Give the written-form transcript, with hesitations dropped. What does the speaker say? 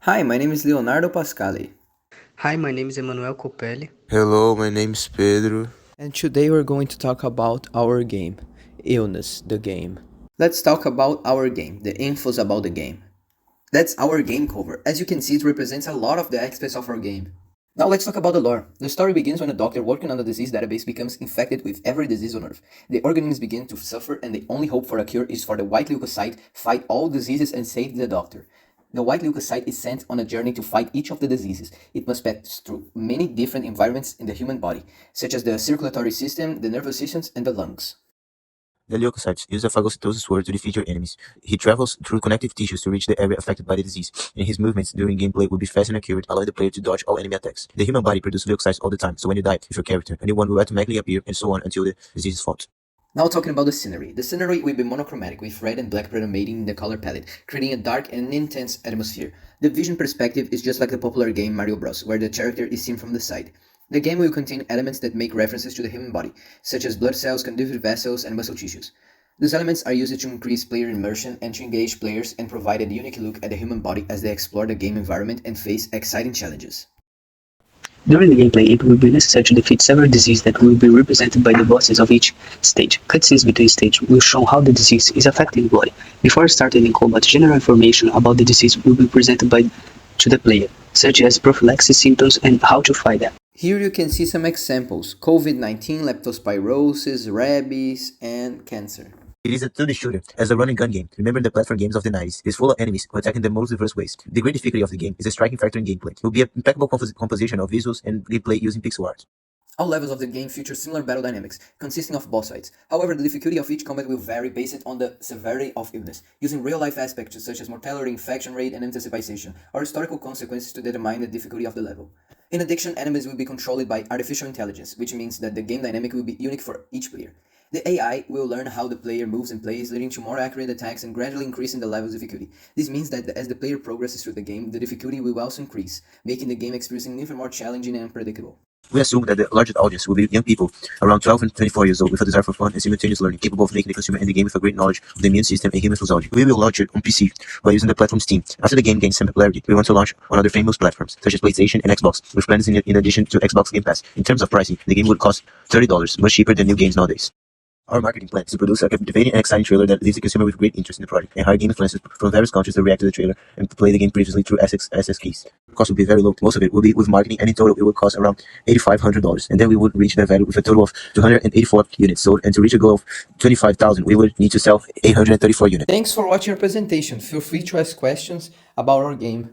Hi, my name is Leonardo Pascali, Hi, my name is Emanuel Copelli. Hello, my name's Pedro. and today we're going to talk about our game, Illness, the game. Let's talk about our game, the infos about the game. That's our game cover. As you can see, it represents a lot of the aspects of our game. Now let's talk about the lore. The story begins when a doctor working on the disease database becomes infected with every disease on Earth. The organisms begin to suffer and the only hope for a cure is for the white leukocyte fight all diseases and save the doctor. The white leukocyte is sent on a journey to fight each of the diseases. It must pass through many different environments in the human body, such as the circulatory system, the nervous systems, and the lungs. The leukocytes use a phagocytosis sword to defeat your enemies. He travels through connective tissues to reach the area affected by the disease, and his movements during gameplay will be fast and accurate, allowing the player to dodge all enemy attacks. The human body produces leukocytes all the time, so when you die with your character, a new one will automatically appear, and so on until the disease is fought. Now talking about the scenery. The scenery will be monochromatic with red and black predominating in the color palette, creating a dark and intense atmosphere. The vision perspective is just like the popular game Mario Bros, where the character is seen from the side. The game will contain elements that make references to the human body, such as blood cells, conductive vessels, and muscle tissues. These elements are used to increase player immersion and to engage players and provide a unique look at the human body as they explore the game environment and face exciting challenges. During the gameplay, it will be necessary to defeat several diseases that will be represented by the bosses of each stage. Cutscenes between stages will show how the disease is affecting the body. Before starting in combat, general information about the disease will be presented to the player, such as prophylaxis symptoms and how to fight them. Here you can see some examples: COVID-19, leptospirosis, rabies, and cancer. It is a 2D shooter, as a run-and-gun game. Remember the platform games of the 90s. It is full of enemies who attack in the most diverse ways. The great difficulty of the game is a striking factor in gameplay. It will be an impeccable composition of visuals and gameplay using pixel art. All levels of the game feature similar battle dynamics, consisting of boss fights. However, the difficulty of each combat will vary based on the severity of illness, using real-life aspects such as mortality, infection rate, and anticipation, or historical consequences to determine the difficulty of the level. In addition, enemies will be controlled by artificial intelligence, which means that the game dynamic will be unique for each player. The AI will learn how the player moves and plays, leading to more accurate attacks and gradually increasing the level of difficulty. This means that as the player progresses through the game, the difficulty will also increase, making the game experiencing even more challenging and unpredictable. We assume that the largest audience will be young people around 12 and 24 years old with a desire for fun and simultaneous learning, capable of making the consumer end the game with a great knowledge of the immune system and human physiology. We will launch it on PC by using the platform Steam. After the game gains some popularity, we want to launch on other famous platforms, such as PlayStation and Xbox, with plans in addition to Xbox Game Pass. In terms of pricing, the game would cost $30, much cheaper than new games nowadays. Our marketing plan is to produce a captivating and exciting trailer that leaves the consumer with great interest in the project, and hire game influencers from various countries to react to the trailer and to play the game previously through SS keys. The cost will be very low. Most of it will be with marketing, and in total it will cost around $8,500. And then we would reach that value with a total of 284 units sold, and to reach a goal of 25,000, we would need to sell 834 units. Thanks for watching our presentation. Feel free to ask questions about our game.